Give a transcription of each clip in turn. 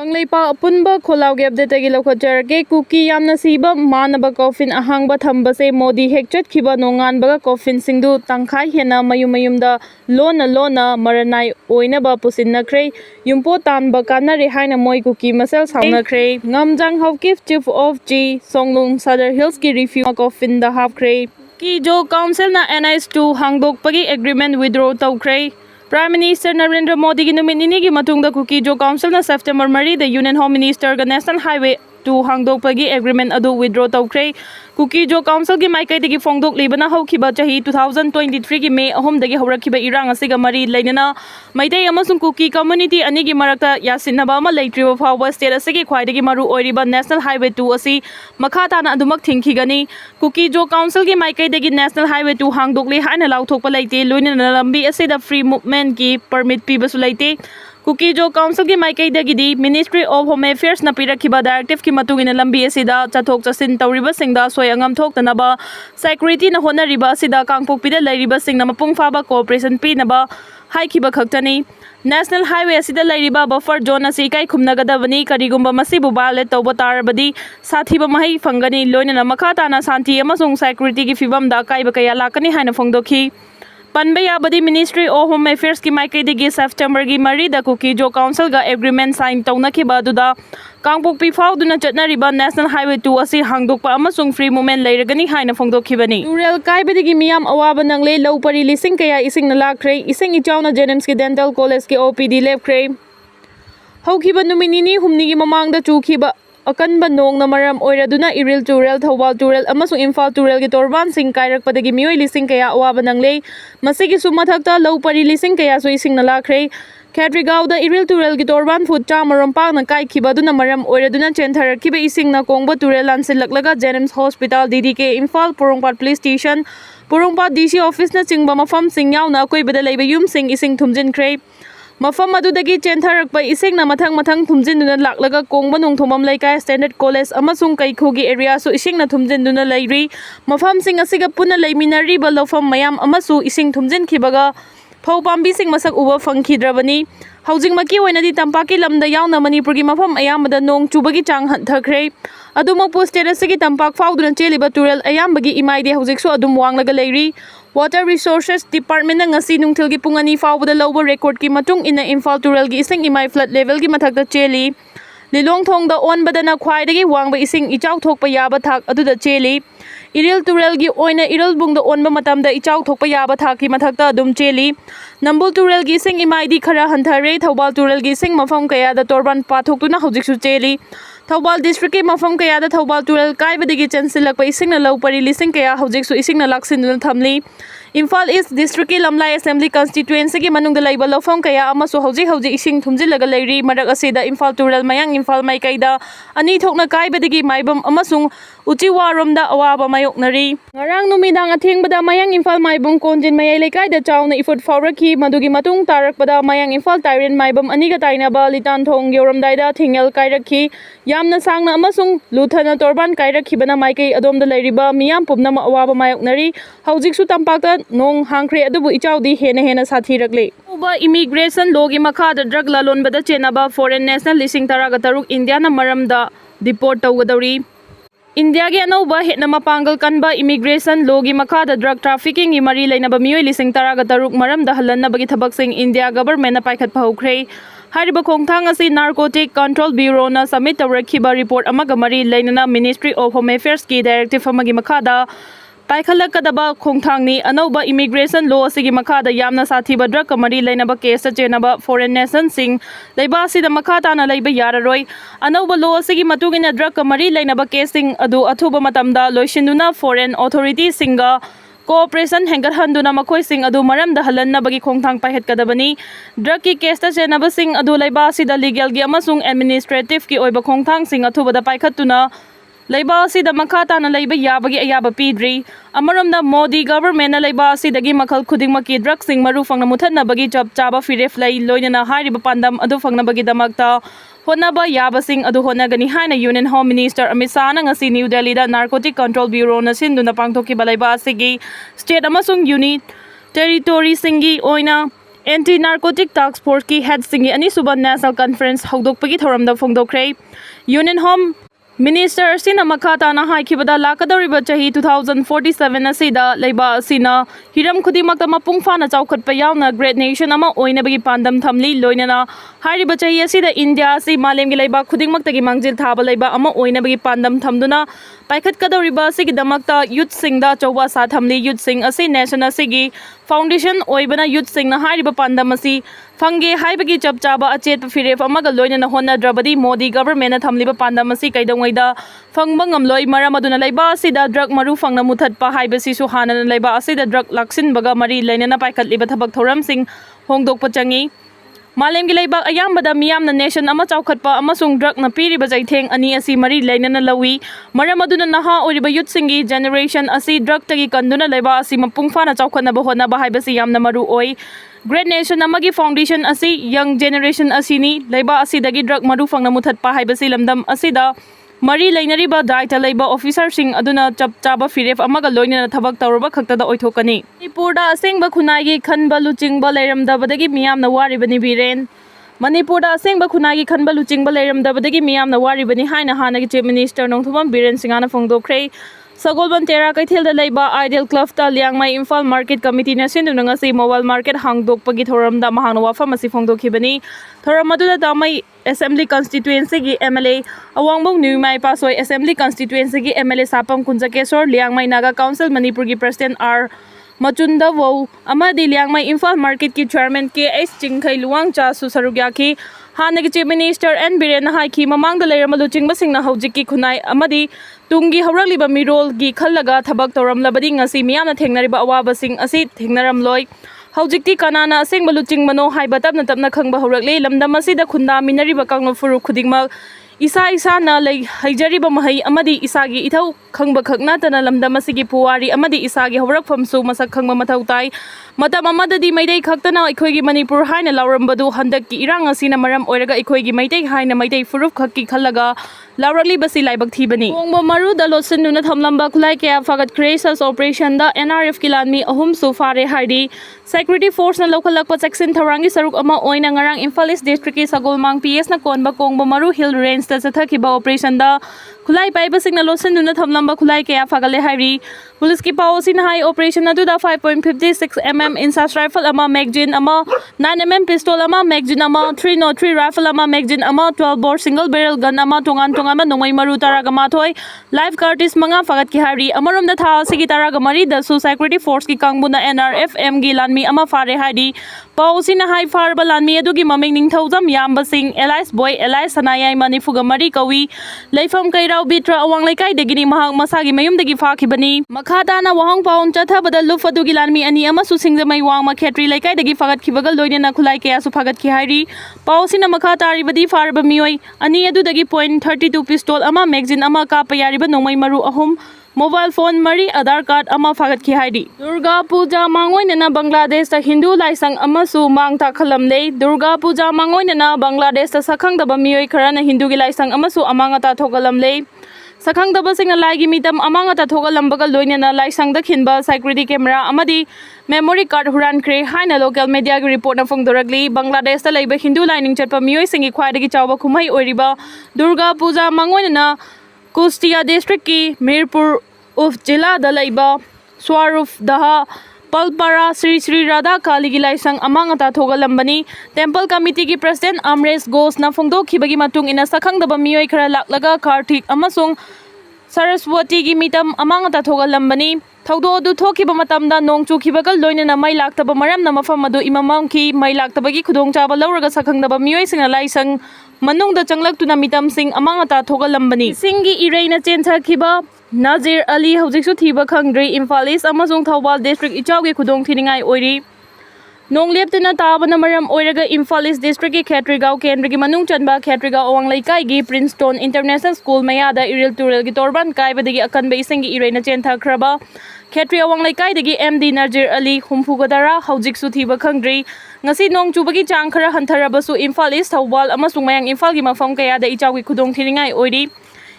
Angleipa apunba kholauge update gi lokhojarge kuki yamna siba manaba coffin ahangba thambase modi hekchat khiba nongan baga coffin singdu tangkhai hena mayumda lona maranai oinaba pusinnakhre yumpo tanba kanare haina moi kuki masel saunakre ngamjang hawkif chief of G Songlung Sadar Hills ki review coffin da hapkhre ki jo council na NIS2 hangdok pagi agreement withdraw tawkhre Prime Minister Narendra Modi ki numit nini ki matungda Kuki Jo Council na September 3 the Union Home Minister ga National Highway 2 hangdok pagi agreement adu withdraw tawkhre Kuki Jo Council ki maikai dagi phongdok libana hawkhiba chahi 2023 ki May 3 dagi hawrakhiba irang asiga mari lainana maitei amasung Kuki community ani gi marakta yasinaba ama leitriba phawba state asigi khwaidagi maru oiriba National Highway 2 asi makha tana adumak thingkhigani Kuki Jo Council ki maikai dagi National Highway 2 hangdok le haina lauthokpa leite loinana lambi asida free movement ki permit pibasu leite Kuki Jo Council ki maikai dagidi Ministry of Home Affairs na pirakhiba directive ki matungina lambi asida chathok chasin tawriba singda soi angam thoktanaba security na honariba asida kangpokpida leiriba singna mapung phaba cooperation pinaba haikhiba khaktani National Highway asida leiriba buffer zone asi kai khumnagadabani karigumba masibu violate tawba tarabadi sathiba mahai phangani loinana makha tana santi amasung security ki fibam da kaiba kaya lakani haina phongdokhi Panbaya badi Ministry of Home Affairs ki maikai dagi September gi mari da Kuki Jo Council ga agreement sign tawnakhiba aduda kangpokpi fauduna chatnariba National Highway 2 asi hangdokpa amasung free movement leiragani haina phongdokhibani rural kaibadagi miyam awaba nangle lopari lising kaya ising na lakre ising Chaona Jenims ki Dental College ki OPD lepkhre hawkhiba numinini humni gi mamangda chukhiba akanba nong na maram oiraduna iril turel thawal turel amasung Imphal turel gi torban sing kairakpadagi mioi lising kaya awaba nangle masigi sumathakta lopari lising kaya so ising na lakre Khatrigao da iril turel gi torban foot chamarom pak na kai khibaduna maram oiraduna chentharakhiba ising na kongba turel lansilaklaga Jenims Hospital DDK Imphal Purongpat Police Station Purongpat DC office na chingba mafam sing yauna koibada leiba yum sing ising thumjinkhre Mafam adudagi chentharakpa ising na mathang thumjinduna laklaga kongba nongthomam laikai Standard College amasung Kaikhogi area so ising na thumjinduna leiri mafam sing asiga puna leiminari ba lofam mayam amasu ising thumjinkhibaga phawpambi sing masak uba phangkhidrabani Housing maki oinadi tampaki lamda yauna Manipur gi mafam ayambada nong chubagi chang hanthakre adumok posted asigi tampak fauduna cheliba turel ayambagi imaide hojiksu adum wanglaga leiri Water Resources Department na ngasi nungthil gi pung 2 faubada lower record ki matung ina Imphal turel gi ising imai flood level gi mathakta cheli Lilong thong da on badana khwaidagi wangba ising ichau thokpa yaba thak aduda cheli Iril turel gi oina iril bung da onba matamda ichau thokpa yaba thak ki mathakta adum cheli Nambul turel gi ising imai di khara hanthare Thawbal turel gi ising mafam kaya da torban pathoktuna hojiksu cheli Thawbal district ki mafam kaya da Thawbal turel kaibadagi chansilakpa ising na lopari lising kaya hojiksu ising na laksinuna thamli Imphal East District ki Lamlai Assembly Constituency ki manungda laiba lofam kaya amasu hauji ising thumjilaga leiri marak asida Imphal turel mayang Imphal maikaida ani thokna kaibadagi maibam amasung uchiwaromda awaba mayoknari ngarang numidang athengbada mayang Imphal maibum konjin mayai lekai da chauna ifut faurakhi madugi matung tarakpada mayang Imphal Tyrant maibam aniga tainaba litan thong yoramdaida thingel kairakhi yamna sangna amasung luthana torban kairakhibana maikai adomda leiriba miyam pumna awaba mayoknari haujiksu tampakta nong hangkhre adubu ichaudi hena sathirakle uba immigration law gi makhada drug lalonbada chenaba foreign national lising taraga taruk India na maramda deport tawgadori India gi anauba hetna mapangal kanba immigration law gi makhada drug trafficking gi mari leinaba mioi lising taraga taruk maramda halannabagi thabak sing India government na paikhat phaukhre Hariba khongthang asi Narcotic Control Bureau na submit tawrakhiba report amaga mari leinana Ministry of Home Affairs ki directive amagi makhada Paikhalakadaba khongthangni anauba immigration law asigi makhada yamna sathiba drug kamari leinaba case chenaba foreign nation sing leiba sida makhata na leiba yararoi anauba law asigi matugina drug kamari leinaba casing adu athuba matamda loisinduna foreign authorities singa cooperation hengarhanduna makhoi sing adu maramda halannabagi khongthang paihetkadabani drug ki case ta chenaba sing adu leiba sida legal gi amasung administrative ki oiba khongthang sing athubada paikhatuna Laiba asida makhata na laiba yabagi ayaba pidri amaromda Modi government na laiba asidagi makhal khudingmaki drug sing maru fangna muthanabagi chap chaba firef lai loinana hariba pandam adu fangnabagi damakta honaba yaba sing adu honagani haina Union Home Minister Amit Shah na ngasi New Delhi da Narcotic Control Bureau na sinduna pangthokki balaiba asigi state amasung unit territory singi oina Anti Narcotic Task Force ki head singi ani suba National Conference hogdokpagi thoramda phongdokre. Union Home Minister Sina Makata na haikibada lakadoriba chahi 2047 asida leiba asina hiram khudimakta mapung fana chawkhatpa yauna great nation ama oinabagi pandam thamli loinana hariba chahi asida India si malemgi leiba khudingmaktagi mangjil thaba leiba ama oinabagi pandam thamduna paikhat kadoriba sigi damakta youth singda chawwa sa thamli youth sing asi nation asigi foundation oibana youth sing na hariba pandam asi fange haibagi chapchaba achet firef amaga loinana honna drabadi Modi government na thamliba pandam asi kaidongwaida fangba ngamloi maramaduna leiba asida drug maru fangna muthatpa haibasi su hanana leiba asida drug laksin baga mari leinana paikhatliba thabak thoram sing hongdokpa changi Malemgi leibak ayambada miyamna nation ama chawkhatpa amasung drug na piriba jaitheng ani asi mari leinana lawi maramaduna naha oriba youth singi generation asi drug tagi kanduna leiba asi mapung fana chawkhatnaba honaba haibasi yamna maru oi Great Nation amagi foundation asi young generation asini leiba asidagi drug maru fangna muthatpa haibasi lamdam asida Mari lainariba daita leiba officer sing aduna chapchaba firef amaga loinana thabak tawraba khaktada oithokani Manipurda asengba khunai khanba luchingba leiramdabadagi miyamna waribani biren Manipurda asengba khunai khanba luchingba leiramdabadagi miyamna waribani haina hanagi chief minister nongthumam biren singana phongdokre Sagolban Tera Kaithilda leiba Ideal Club ta Liangmai Imphal Market Committee na sinduna ngasi mobile market hangdokpagi thoramda mahangna wafam asi phongdokhibani thoram aduda damai Assembly constituency gi MLA Awangbo Newmai Pasoi Assembly constituency gi MLA Sapam Kunjakesor Liangmai Naga Council Manipur gi President R Machunda Wo amadi Liangmai Imphal Market ki chairman KS Chingkhai Luang Cha su sarugyaki Hanagi Chief Minister N Biren haiki mamangda leiramalu chingba singna hojiki khunai amadi tungi hawragliba mirol gi khallaga thabak toramlabadi ngasi miyamna thengnariba awaba sing asi thengnaramloi hojikti kanana asengba luchingmano haiba tapna tapna khangba hawrakle lamdam asida khunda minariba kangno furu khudingma isa na lei haijariba mahai amadi isagi ithau khangba khakna tana lamdam asigi puwari amadi isagi hawrakpham su masak khangba mathau tai matam amadadi maidai khaktana ikhoigi Manipur haina laurambadu handakki irang asina maram oiraga ikhoigi maidai haina maidai furuf khakki khallaga laurali basi laibak thibani kongbo maru da lotsinuna thamlamba khulai kya fagat crisis operation da NRF kilanmi ahum su fare haidi security force na local lakpa section tharangi saruk ama oina ngarang Imphal East district ki Sagolmang PS na konba kongbo maru hill range ta chathakiba operation da khulai paiba singna lotsinuna thamlamba khulai kya fagale hairi police ki policy na high operation adu da 5.56 mm insas rifle ama magazine ama 9 mm pistol ama magazine ama 303 rifle ama magazine ama 12 bore single barrel gun ama tongan ama nongmai maru taraga mathoi live cartis manga fagat ki hari amarom da tha sigi taraga mari da su security force ki kangbuna NRF M gi lanmi ama fare hari pausi na hai far balanmi adugi maming ningthaujam yamba sing Elias boy Elias sanayai manifuga mari kawi leifam kairau bitra awang laikai degini mahak masagi mayum degi fakhibani makhata na wahang paun chatha badal lufa dugi lanmi ani ama su singjamai wang makhetri laikai degi fagat khibagal loine na khulai kya su fagat ki hari pausi na makhata ribadi farba mioi ani adu degi point 32 pistol ama magazine ama ka payariba nongmai maru ahum mobile phone mari Aadhaar card ama fagat ki haidi Durga Puja mangoina na Bangladesh ta Hindu laisang ama su mang ta khalamle Durga Puja mangoina na Bangladesh ta sakhang da bamioi kharana Hindu gi laisang ama su amanga ta thogalamle sakhang da basing lai gi mitam amanga ta thogalambaga loina na laisang da khinba security camera amadi memory card huran kre haina local media gi report na phongdoragli Bangladesh ta leiba Hindu lining chatpa mioi singi khwaidagi chawba khumai oiriba Durga Puja mangoina na Kustia district ki Mirpur of Jila da laiba Swaruf daha Palpara Sri Radha Kali gi laisang amanga ta thogalambani temple committee ki president Amresh Ghosh na phongdokhibagi matung ina sakhang da bamioi khara laklaga Karthik amasung Saraswati gi mitam amanga ta thogalambani thaudo du thokiba matamda nong chukhibagal loina na mai laktaba maram na mafam adu imamam ki mai laktabagi khudong chaba lauraga sakhang da bamioi singa laisang manung da changlak tuna mitam sing amanga ta thogalambani singi ireina chentha khiba Nazir Ali hojiksu thiba khangdri Imphal East amasung Thawbal district ichawgi khudong thiningai oiri nongleptuna tabana maram oiraga Imphal East district ki Khetrigao kendra gi manung chanba Khetrigao awang laikai gi Princeton International School mayada iril turel gi torban kaibadagi akanba isingi ireina chentha khraba Khetri awang laikai dagi MD Nazir Ali humfugadara hojiksu thiba khangdri ngasi nong chubagi chang khara hantharabasu Imphal East Thawbal amasung mayang Imphal gi mafam kaya da ichawgi khudong thiningai oiri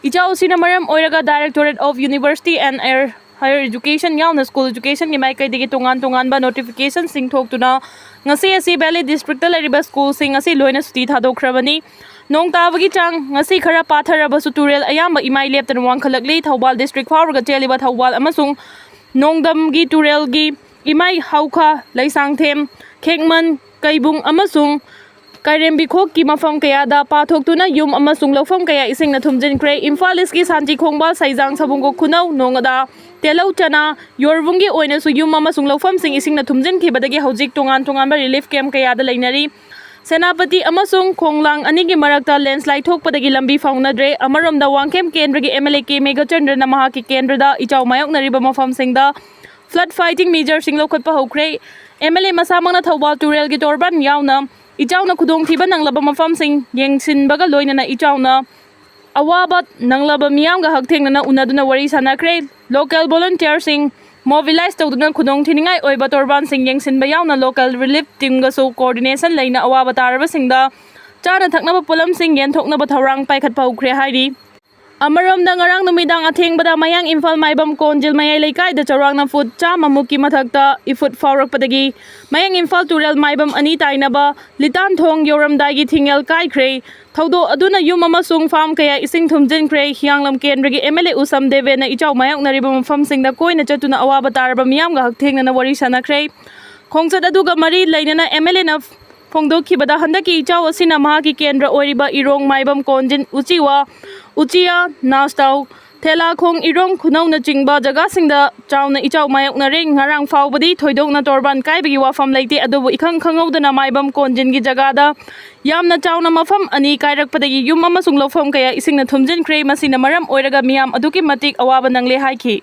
Ichau sina maram oiraga Directorate of University and Air higher education yauna school education gi mai kai digi tongan tongan ba notification sing thok tuna ngasi asi Valley district ta lariba school sing asi loina suti thadokhrabani nong tabagi chang ngasi khara patharaba su turel ayamba imai leptan wangkhalakli Thawbal district fawraga cheliba Thawbal amasung nongdam gi turel gi imai haukha laisang them khekman kaibung amasung Kairembi khok ki mafam kaya da pathok tuna yum amasung lofam kaya ising na thumjin kre Imphal East ki Santi Khongbal Saijang Sabungko Khunau nongada Telau Chana Yorvungi oina su yum amasung lofam sing ising na thumjin khibadagi hojik tongan tongan ba relief camp kaya da lainari Senapati amasung Khonglang anigi marakta landslide thokpadagi lambi faunadre amaromda wangkem kendragi MLA K Megachandra na mahaki kendrada ichaw mayok nariba mafam singda flood fighting measure sing lokhatpa hokre MLA masamangna Thawbal Turel gi torban yauna Ichauna kudong thiba nanglaba mafam sing yengsinbaga loinana ichauna awabat nanglaba miyam ga hakthengna na unaduna wari sanakre local volunteer sing mobilize tawduna kudong thiningai oiba torban sing yengsinba yauna local relief team ga so coordination leina awaba taraba singda chana thaknaba pulam sing yen thoknaba thawrang paikhat paukre hairi Amaramda ngarang numidang athengbada mayang Imphal maibam konjil mayai leikai da charangna food chama muki mathakta ifut fawrak padagi mayang Imphal turel maibam ani tainaba litan thong yoramdai gi thingel kaikre thodo aduna yum amasung farm kaya ising thumjin kre hianglam kendragi MLA usam deve na ichaw mayang nariba mafam singda koina chatuna awaba taraba miyam ga hakthengna na wari sanakre khongchat aduga mari lainana MLA na Phongdokhibada handaki ichaw asina mahaki kendra oiriba irong maibam konjin uchiya nastau thela khong irong khunau na chingba jaga singda chawna ichaw mayok na ring ngarang fawbadi thoidok na torban kaibagi wafam leite adubu ikhang khangaudana maibam konjin gi jagada yamna chawna mafam ani kairakpadagi yum amasung lofam kaya isingna thumjin kre masina maram oiraga miyam aduki matik awaba nangle haiki